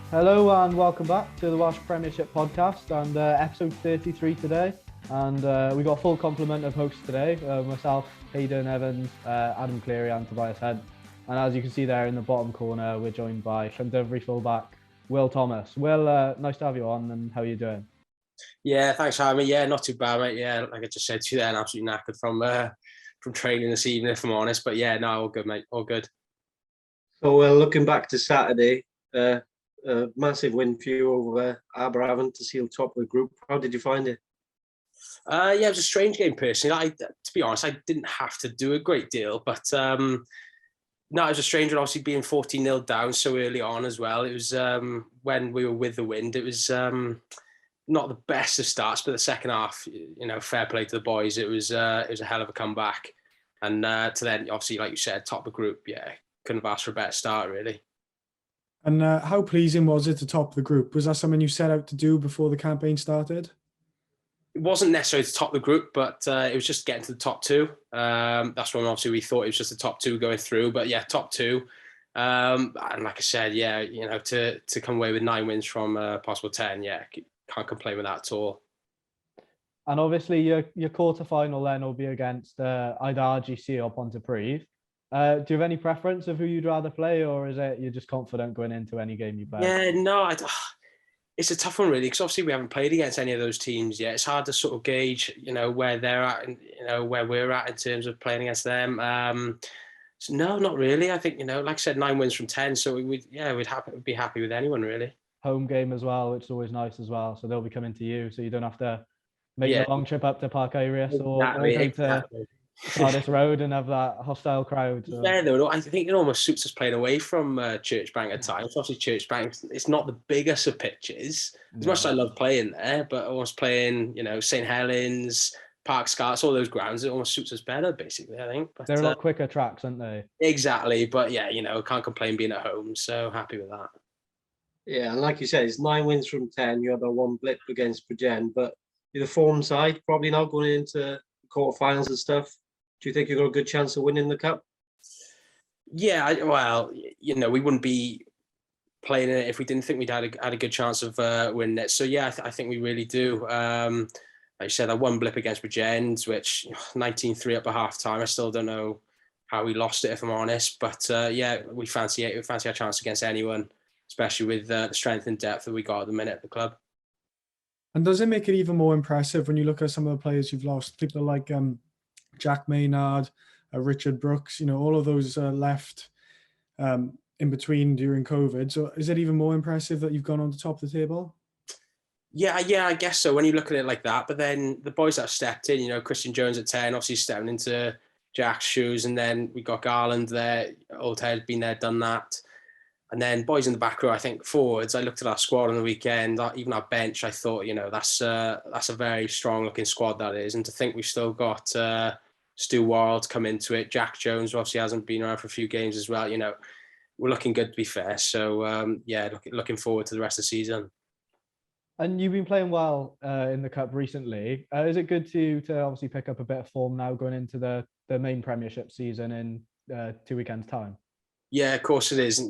Hello and welcome back to the Welsh Premiership podcast and episode 33 today. And we got a full complement of hosts today. Myself, Hayden Evans, Adam Cleary and Tobias Head. And as you can see there in the bottom corner, we're joined by Llandovery fullback Will Thomas. Will, nice to have you on, and how are you doing? Yeah, thanks for having me. Yeah, not too bad, mate. Yeah, like I just said to you there, I'm absolutely knackered from training this evening, if I'm honest. But yeah, no, all good, mate. All good. So looking back to Saturday, a massive win for you over Aberafon to seal top of the group. How did you find it? Yeah, it was a strange game personally. To be honest, I didn't have to do a great deal, but no, it was a strange one. Obviously, being 14-0 down so early on as well. It was when we were with the wind. It was not the best of starts, but the second half, fair play to the boys. It was a hell of a comeback, and to then obviously, like you said, top of the group. Yeah, couldn't have asked for a better start, really. And how pleasing was it to top the group? Was that something you set out to do before the campaign started? It wasn't necessarily to top the group, but it was just getting to the top two. That's when obviously we thought it was just the top two going through. But yeah, top two. And like I said, yeah, to come away with 9 wins from possible 10, yeah, can't complain with that at all. And obviously your quarter-final then will be against either RGC or Pontypridd. Do you have any preference of who you'd rather play, or is it you're just confident going into any game you play? Yeah, no, it's a tough one really, because obviously we haven't played against any of those teams yet. It's hard to sort of gauge, where they're at and where we're at in terms of playing against them. So no, not really. I think like I said, 9 wins from 10, so we'd be happy with anyone really. Home game as well, which is always nice as well. So they'll be coming to you, so you don't have to make a long trip up to Park Iris or go to Scarlets Road and have that hostile crowd. So. Yeah, though, I think it almost suits us playing away from Churchbank at times. Obviously, Churchbank, it's not the biggest of pitches. As much as I love playing there, but almost playing, St Helens, Park Scarlets, all those grounds, it almost suits us better, basically, I think. But, they're a lot quicker tracks, aren't they? Exactly, but yeah, can't complain being at home, so happy with that. Yeah, and like you said, it's 9 wins from 10. You had that one blip against Bridgend, but you're the form side, probably now going into quarterfinals and stuff. Do you think you've got a good chance of winning the cup? Yeah, we wouldn't be playing it if we didn't think we'd had a good chance of winning it. So yeah, I think we really do. Like you said, that one blip against Bridgend, which 19-3 up at half time. I still don't know how we lost it, if I'm honest. But yeah, we fancy it. We fancy our chance against anyone, especially with the strength and depth that we got at the minute at the club. And does it make it even more impressive when you look at some of the players you've lost? People like Jack Maynard, Richard Brooks, all of those left in between during COVID. So is it even more impressive that you've gone on the top of the table? Yeah, I guess so when you look at it like that. But then the boys that have stepped in, Christian Jones at 10, obviously stepping into Jack's shoes. And then we got Garland there, old head, been there, done that. And then boys in the back row, I think forwards, I looked at our squad on the weekend, even our bench, I thought, that's a very strong looking squad that is. And to think we've still got Stu Wild come into it. Jack Jones obviously hasn't been around for a few games as well. We're looking good, to be fair. So, looking forward to the rest of the season. And you've been playing well in the Cup recently. Is it good to obviously pick up a bit of form now going into the main Premiership season in 2 weekends' time? Yeah, of course it is.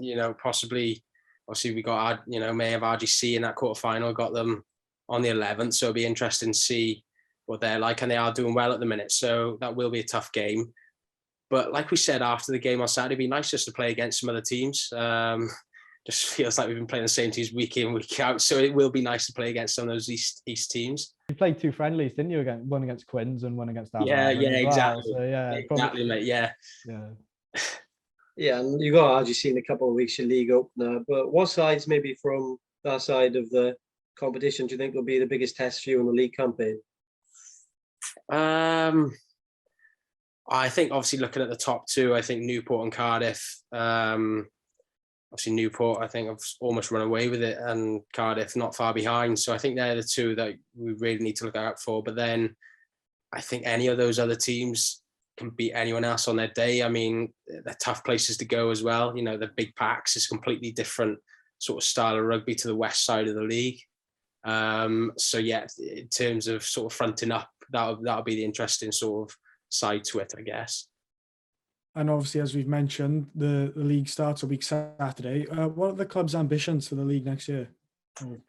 Possibly, obviously we got, may have RGC in that quarterfinal, got them on the 11th. So it'll be interesting to see what they're like, and they are doing well at the minute. So that will be a tough game. But like we said after the game on Saturday, it'd be nice just to play against some other teams. Just feels like we've been playing the same teams week in, week out. So it will be nice to play against some of those East teams. You played 2 friendlies, didn't you? One against Quins and one against Aberafon. Yeah, exactly. Well. So, yeah, exactly, mate. Yeah. Yeah, and you got RGC in a couple of weeks, your league opener. But what sides, maybe from that side of the competition, do you think will be the biggest test for you in the league campaign? I think obviously looking at the top 2, I think Newport and Cardiff. Obviously Newport, I think I've almost run away with it, and Cardiff not far behind. So I think they're the 2 that we really need to look out for. But then I think any of those other teams can beat anyone else on their day. I mean, they're tough places to go as well. The big packs is completely different sort of style of rugby to the west side of the league. So yeah, in terms of sort of fronting up, that'll be the interesting sort of side to it, I guess. And obviously, as we've mentioned, the league starts a week Saturday. What are the club's ambitions for the league next year?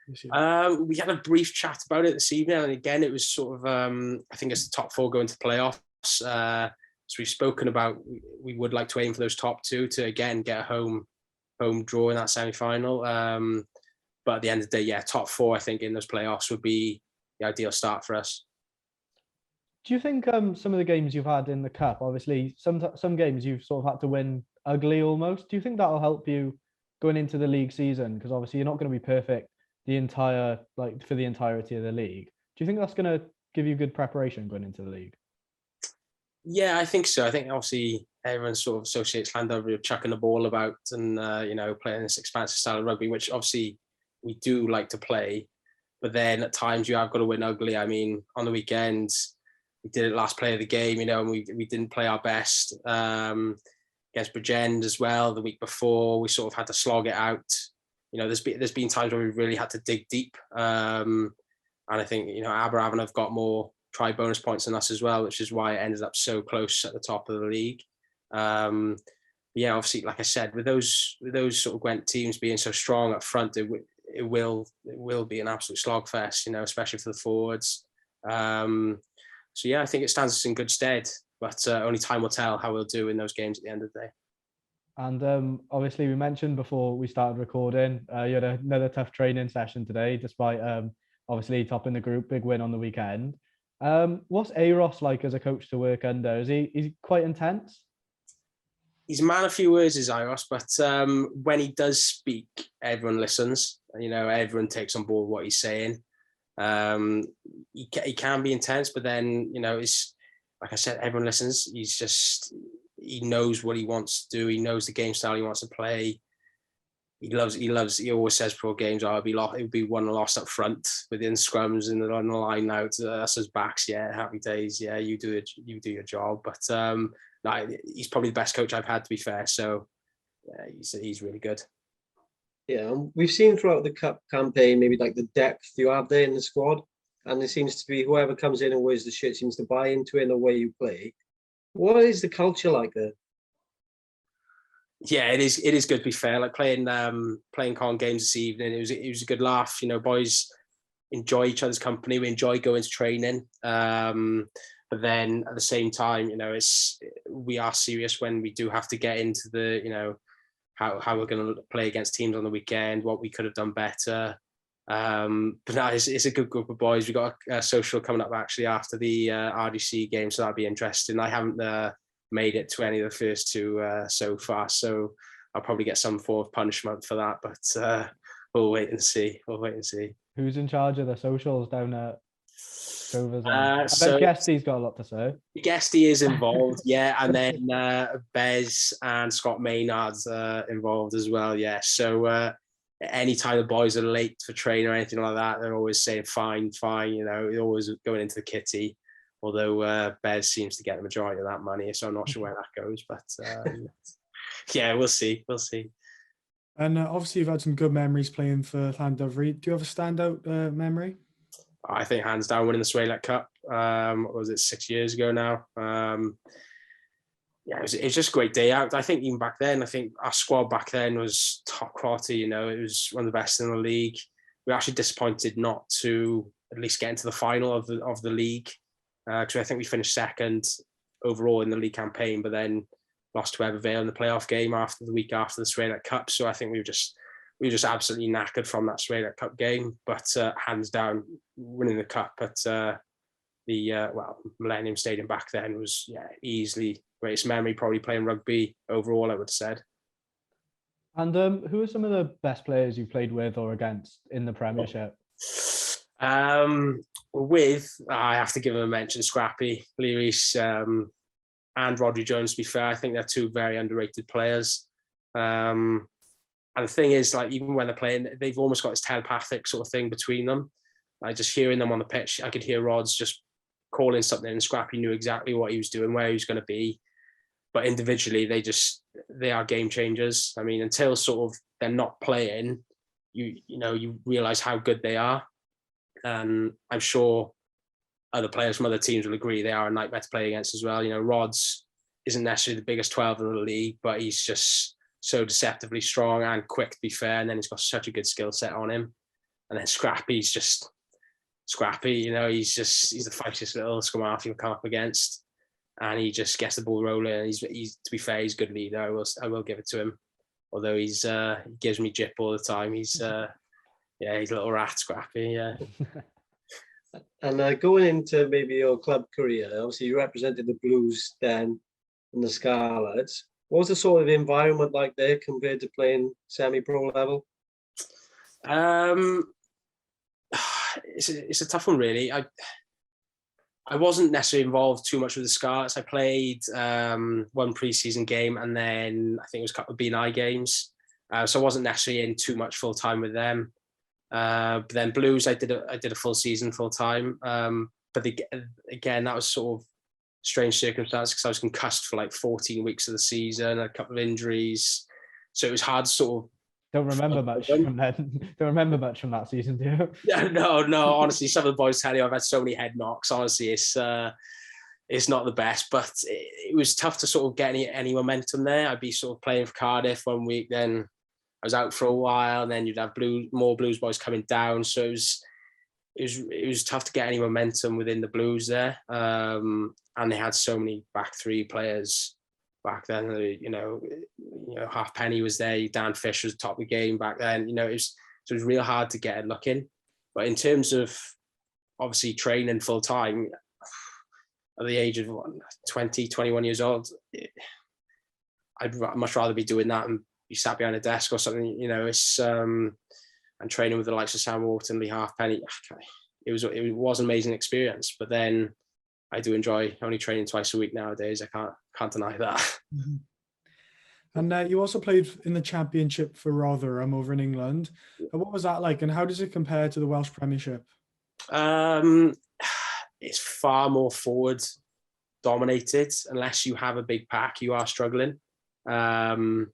This year? We had a brief chat about it this evening, and again, it was sort of I think it's the top 4 going to playoffs. So we've spoken about we would like to aim for those top 2 to again get a home draw in that semi-final. But at the end of the day, yeah, top 4 I think in those playoffs would be the ideal start for us. Do you think some of the games you've had in the cup, obviously some games you've sort of had to win ugly almost. Do you think that'll help you going into the league season? Because obviously you're not going to be perfect for the entirety of the league. Do you think that's going to give you good preparation going into the league? Yeah, I think so. I think obviously everyone sort of associates Llandovery with chucking the ball about and playing this expansive style of rugby, which obviously we do like to play. But then at times you have got to win ugly. I mean, on the weekends, we did it last play of the game, and we didn't play our best against Bridgend as well. The week before, we sort of had to slog it out. There's been times where we really had to dig deep, and I think Aberafon have got more try bonus points than us as well, which is why it ended up so close at the top of the league. Yeah, obviously, like I said, with those sort of Gwent teams being so strong up front, it will be an absolute slogfest, especially for the forwards. So yeah, I think it stands us in good stead, but only time will tell how we'll do in those games at the end of the day. And obviously, we mentioned before we started recording, you had another tough training session today, despite obviously topping the group, big win on the weekend. What's Aros like as a coach to work under? Is he quite intense? He's a man of few words, is Aros, but when he does speak, everyone listens. Everyone takes on board what he's saying. He can be intense, but then it's like I said, everyone listens. He knows what he wants to do. He knows the game style he wants to play. He always says before games, it'll be won and lost up front within scrums and on the line now. Us as backs, yeah, happy days. Yeah, you do your job. But he's probably the best coach I've had, to be fair. So yeah, he's really good. Yeah, we've seen throughout the cup campaign maybe like the depth you have there in the squad, and it seems to be whoever comes in and wears the shirt seems to buy into it in the way you play. What is the culture like there? Yeah, it is good, to be fair. Like playing con games this evening, it was a good laugh. Boys enjoy each other's company. We enjoy going to training. But then at the same time, we are serious when we do have to get into the how we're going to play against teams on the weekend, what we could have done better. But no, it's a good group of boys. We've got a social coming up actually after the RDC game, so that'll be interesting. I haven't made it to any of the first 2 so far, so I'll probably get some form of punishment for that, but we'll wait and see. Who's in charge of the socials down at Drovers? I bet Guesty's got a lot to say. Guesty is involved, yeah, and then Bez and Scott Maynard's involved as well, yeah. So anytime the boys are late for training or anything like that, they're always saying fine, they're always going into the kitty. Although Bez seems to get the majority of that money, so I'm not sure where that goes. But yeah, we'll see. And obviously, you've had some good memories playing for Llandovery. Do you have a standout memory? I think hands down winning the Scarlets Cup. What was it, 6 years ago now? Yeah, it was just a great day out. I think even back then, I think our squad back then was top quality. It was one of the best in the league. We were actually disappointed not to at least get into the final of the league. Because I think we finished second overall in the league campaign, but then lost to Evervale in the playoff game after the week after the Scarlets Cup. So I think we were just absolutely knackered from that Scarlets Cup game. But hands down, winning the cup at the Millennium Stadium back then was easily greatest memory. Probably playing rugby overall, I would have said. And who are some of the best players you've played with or against in the Premiership? I have to give him a mention, Scrappy, Leary's, and Rodri Jones, to be fair. I think they're 2 very underrated players. And the thing is, like, even when they're playing, they've almost got this telepathic sort of thing between them. Just hearing them on the pitch, I could hear Rods just calling something, and Scrappy knew exactly what he was doing, where he was going to be. But individually, they are game changers. I mean, until sort of they're not playing, you realise how good they are. And I'm sure other players from other teams will agree they are a nightmare to play against as well. Rods isn't necessarily the biggest 12 in the league, but he's just so deceptively strong and quick, to be fair. And then he's got such a good skill set on him. And then Scrappy's just scrappy, you know, he's the fastest little scrum half you'll come up against. And he just gets the ball rolling. He's to be fair, he's a good leader. I will give it to him. Although he gives me jip all the time. He's a little rat, Scrappy, yeah. And going into maybe your club career, obviously you represented the Blues then and the Scarlets. What was the sort of environment like there compared to playing semi-pro level? It's a tough one, really. I wasn't necessarily involved too much with the Scarlets. I played one pre-season game, and then I think it was a couple of B&I games. So I wasn't necessarily in too much full time with them. But then Blues, I did a full season full time. But again, that was sort of strange circumstance because I was concussed for like 14 weeks of the season, a couple of injuries. So it was hard to sort of. Don't remember much from then. Don't remember much from that season, do you? No. Honestly, some of the boys tell you I've had so many head knocks. Honestly, it's not the best, but it was tough to sort of get any momentum there. I'd be sort of playing for Cardiff one week, then I was out for a while, and then you'd have more Blues boys coming down. So it was tough to get any momentum within the Blues there. And they had so many back three players back then. You know, Halfpenny was there. Dan Fish was top of the game back then. You know, it was real hard to get it looking. But in terms of obviously training full time at the age of 20, 21 years old, I'd much rather be doing that and be sat behind a desk or something. You know, it's and training with the likes of Sam Wharton, Lee Halfpenny. It was an amazing experience. But then I do enjoy only training twice a week nowadays. I can't deny that. Mm-hmm. And you also played in the Championship for Rotherham over in England. What was that like, and how does it compare to the Welsh Premiership? It's far more forward dominated. Unless you have a big pack, you are struggling. And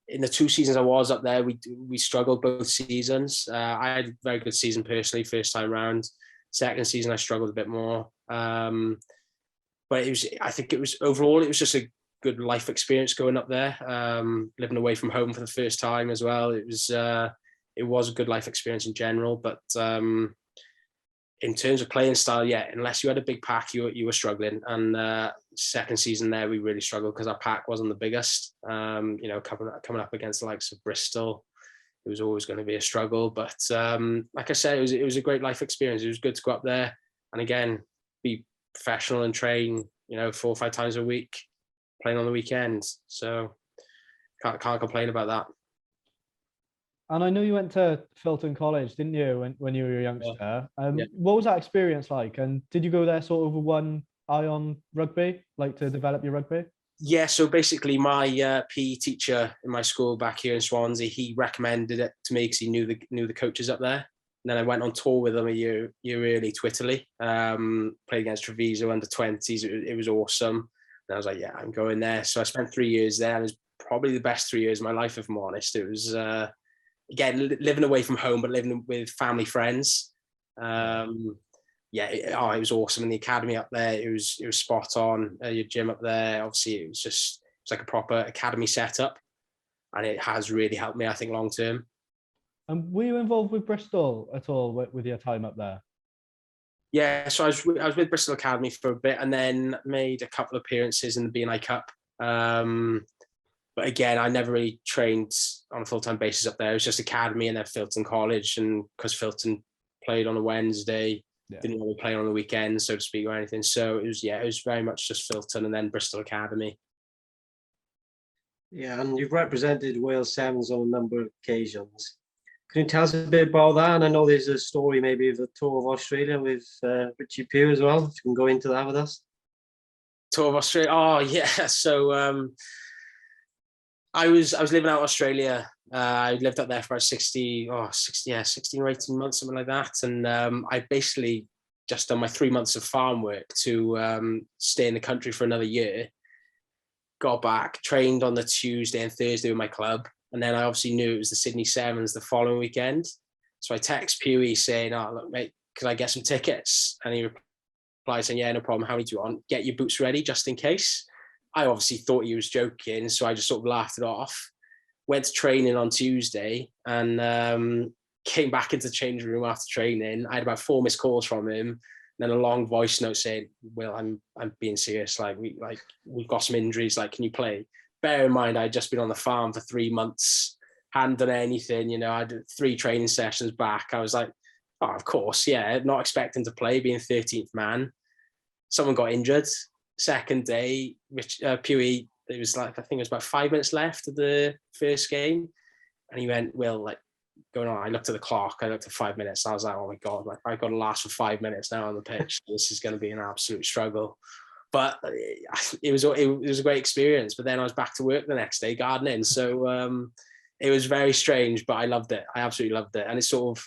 in the 2 seasons I was up there, we struggled both seasons. I had a very good season personally, first time round. Second season, I struggled a bit more. But I think it was overall, it was just a good life experience going up there, living away from home for the first time as well. It was a good life experience in general. But in terms of playing style, yeah, unless you had a big pack, you were struggling. And second season there, we really struggled because our pack wasn't the biggest. You know, coming up against the likes of Bristol, it was always going to be a struggle. But like I said, it was a great life experience. It was good to go up there and again be professional and train, you know, 4 or 5 times a week, playing on the weekends. So can't complain about that. And I know you went to Filton College, didn't you, when you were a youngster? Yeah. What was that experience like? And did you go there sort of with one eye on rugby, like to develop your rugby? Yeah, so basically my PE teacher in my school back here in Swansea, he recommended it to me because he knew the coaches up there. And then I went on tour with them a year early to Italy, played against Treviso under 20s. It was awesome. And I was like, yeah, I'm going there. So I spent 3 years there, and it was probably the best 3 years of my life, if I'm honest. It was, again, living away from home, but living with family friends. It was awesome. In the academy up there, it was spot on. Your gym up there, obviously, it's like a proper academy setup, and it has really helped me, I think, long term. And were you involved with Bristol at all with your time up there? Yeah, so I was with Bristol Academy for a bit, and then made a couple of appearances in the B&I Cup. But again, I never really trained on a full-time basis up there. It was just academy and then Filton College, and because Filton played on a Wednesday, didn't want to play on the weekend, so to speak, or anything. So it was very much just Filton and then Bristol Academy. Yeah, and you've represented Wales Sevens on a number of occasions. Can you tell us a bit about that? And I know there's a story maybe of the tour of Australia with Richie Pugh as well. If you can go into that with us. Tour of Australia. Oh yeah. So I was living out in Australia. I lived up there for about 16 or 18 months, something like that. And I basically just done my 3 months of farm work to stay in the country for another year. Got back, trained on the Tuesday and Thursday with my club. And then I obviously knew it was the Sydney Sevens the following weekend. So I text Pewey saying, "Oh, look, mate, could I get some tickets?" And he replied saying, yeah, no problem. How many do you want? Get your boots ready just in case. I obviously thought he was joking, so I just sort of laughed it off. Went to training on Tuesday and came back into the changing room after training. I had about 4 missed calls from him, and then a long voice note saying, "Will, I'm being serious. We've got some injuries. Like, can you play?" Bear in mind, I'd just been on the farm for 3 months, hadn't done anything. You know, I did 3 training sessions back. I was like, "Oh, of course, yeah." Not expecting to play, being 13th man. Someone got injured. Second day, which Pewey, it was like, I think it was about 5 minutes left of the first game, and he went, "Will, like, going on." I looked at the clock. I looked at 5 minutes. And I was like, "Oh my god, like, I've got to last for 5 minutes now on the pitch. This is going to be an absolute struggle." But it was a great experience. But then I was back to work the next day gardening, so it was very strange. But I loved it. I absolutely loved it, and it sort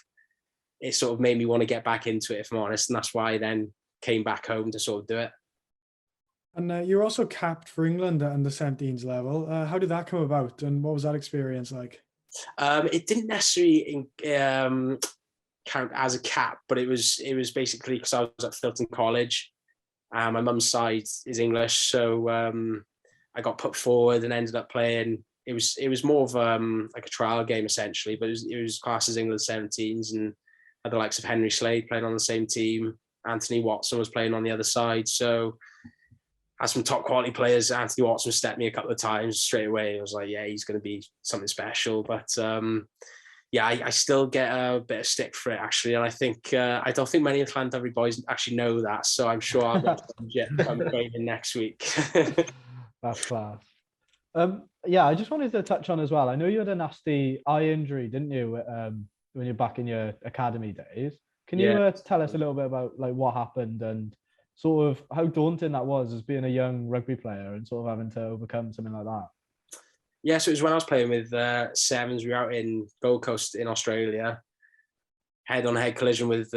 of made me want to get back into it, if I'm honest. And that's why I then came back home to sort of do it. And you're also capped for England at under 17s level. How did that come about, and what was that experience like? It didn't necessarily count as a cap, but it was basically because I was at Filton College. My mum's side is English, so I got put forward and ended up playing. It was more of like a trial game essentially, but it was classed as England 17s, and had the likes of Henry Slade playing on the same team. Anthony Watson was playing on the other side, so as some top quality players. Anthony Watson stepped me a couple of times straight away. I was like, yeah, he's going to be something special. But yeah, I still get a bit of stick for it, actually. And I think, I don't think many of the Llandovery boys actually know that. So I'm sure I'll get some training next week. That's class. Yeah, I just wanted to touch on as well. I know you had a nasty eye injury, didn't you, when you're back in your academy days? Can you tell us a little bit about like what happened and sort of how daunting that was as being a young rugby player and sort of having to overcome something like that? Yeah, so it was when I was playing with Sevens. We were out in Gold Coast in Australia, head-on-head collision with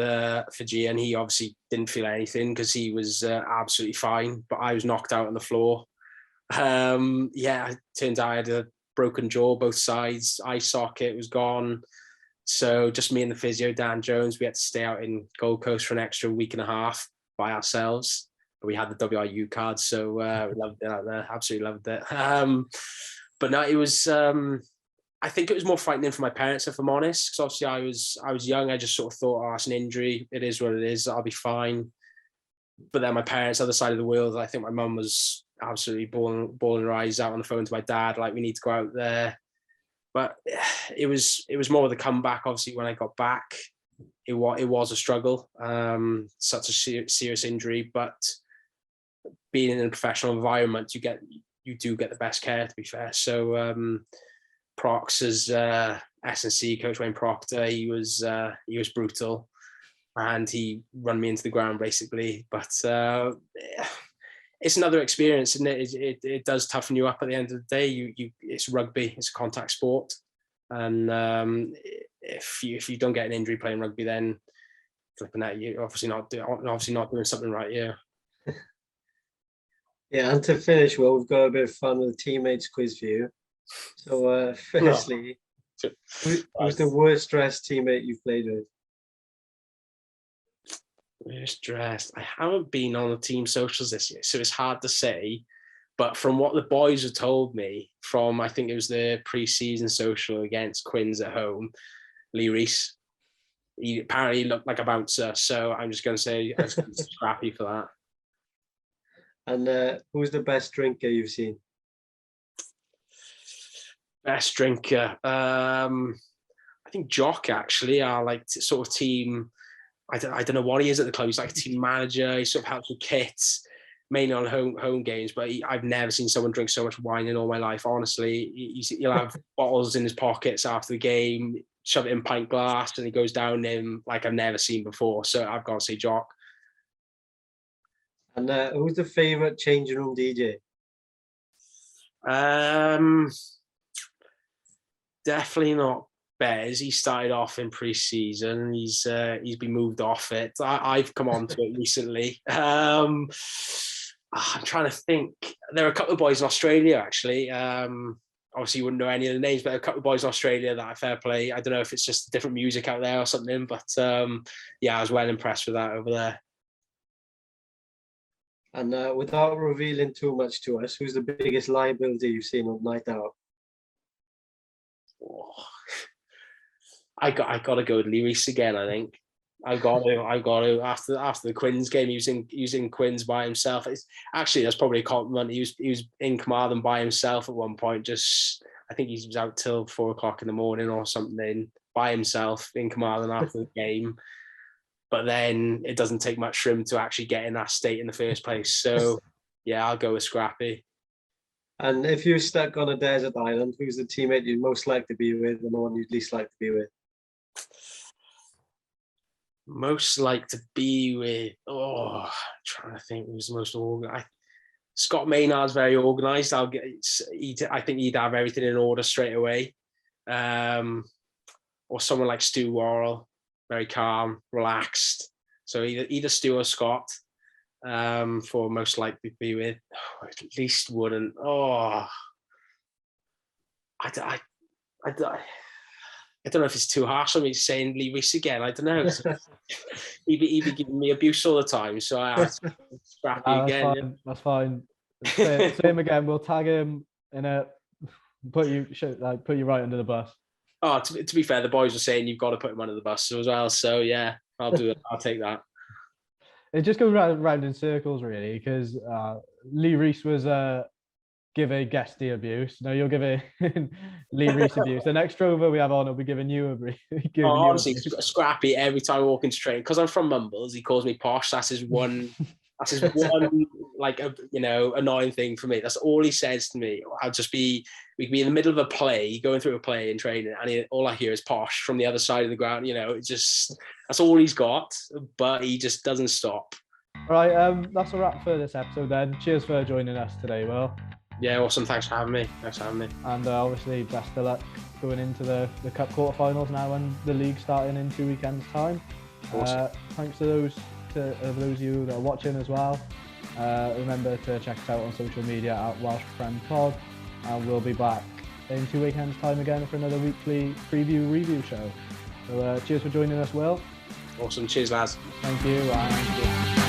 Fiji, and he obviously didn't feel anything because he was absolutely fine, but I was knocked out on the floor. Yeah, it turns out I had a broken jaw, both sides, eye socket was gone. So just me and the physio, Dan Jones, we had to stay out in Gold Coast for an extra week and a half by ourselves. But we had the WRU card, so we loved it out there. Absolutely loved it. But no, it was. I think it was more frightening for my parents, if I'm honest, because obviously I was young. I just sort of thought, oh, it's an injury. It is what it is. I'll be fine. But then my parents, other side of the world, I think my mum was absolutely bawling her eyes out on the phone to my dad, like, we need to go out there. But it was more of the comeback. Obviously, when I got back, it was a struggle. Such a serious injury, but being in a professional environment, you do get the best care, to be fair. So Prox's S&C coach, Wayne Proctor, he was brutal, and he run me into the ground basically. But it's another experience, and it does toughen you up at the end of the day. It's rugby, it's a contact sport, and if you don't get an injury playing rugby, then flipping that, you're obviously not doing something right. Yeah. Yeah, and to finish, well, we've got a bit of fun with a teammates quiz for you. So, firstly, who's the worst dressed teammate you've played with? Worst dressed? I haven't been on the team socials this year, so it's hard to say. But from what the boys have told me, from I think it was the pre-season social against Quins at home, Lee Reese, he apparently looked like a bouncer. So I'm just going to say I'm scrappy for that. And who's the best drinker you've seen? Best drinker, I think Jock, actually. Our like sort of team. I don't know what he is at the club. He's like a team manager. He sort of helps with kits, mainly on home games. But I've never seen someone drink so much wine in all my life. Honestly, he'll have bottles in his pockets after the game, shove it in pint glass, and he goes down him like I've never seen before. So I've got to say Jock. And who's the favourite changing room DJ? Definitely not Bez. He started off in pre-season. He's been moved off it. I've come on to it recently. I'm trying to think. There are a couple of boys in Australia, actually. Obviously, you wouldn't know any of the names, but a couple of boys in Australia that I fair play. I don't know if it's just different music out there or something, but yeah, I was well impressed with that over there. And without revealing too much to us, who's the biggest liability you've seen on night out? Oh, I got to go with Lee Reese again. I think I got to after the Quins game, using Quins by himself. That's probably a compliment. He was in Carmarthen by himself at one point. I think he was out till 4 o'clock in the morning or something by himself in Carmarthen after the game. But then it doesn't take much for him to actually get in that state in the first place. So yeah, I'll go with Scrappy. And if you're stuck on a desert island, who's the teammate you'd most like to be with and the one you'd least like to be with? Most like to be with, I'm trying to think who's the most organized. Scott Maynard's very organized. I think he'd have everything in order straight away. Or someone like Stu Worrell, very calm, relaxed. So either Stu or Scott, for most likely to be with. At least wouldn't. I don't know if it's too harsh on me saying Lee Reese again. I don't know. he'd be giving me abuse all the time, so I have to scrap you again. That's fine. Same again. We'll tag him in a put you right under the bus. Oh, to be fair, the boys were saying you've got to put him under the bus as well. So yeah, I'll do it. I'll take that. It just goes round in circles, really, because Lee Reese was giving Guesty abuse. No, you're giving Lee Reese abuse. The next drover we have on will be giving you abuse. Honestly, Scrappy, every time I walk into training, because I'm from Mumbles, he calls me posh. That's his one like annoying thing for me. That's all he says to me. We could be in the middle of a play, going through a play in training, and all I hear is posh from the other side of the ground. That's all he's got, but he just doesn't stop. All right, that's a wrap for this episode then. Cheers for joining us today, Will. Yeah, awesome. Thanks for having me. And obviously, best of luck going into the Cup quarterfinals now and the league starting in 2 weekends' time. Awesome. Thanks to those of you that are watching as well. Remember to check us out on social media at Welsh Prem Pod, and we'll be back in 2 weekends' time again for another weekly preview review show. So cheers for joining us, Will. Awesome. Cheers, lads. Thank you. And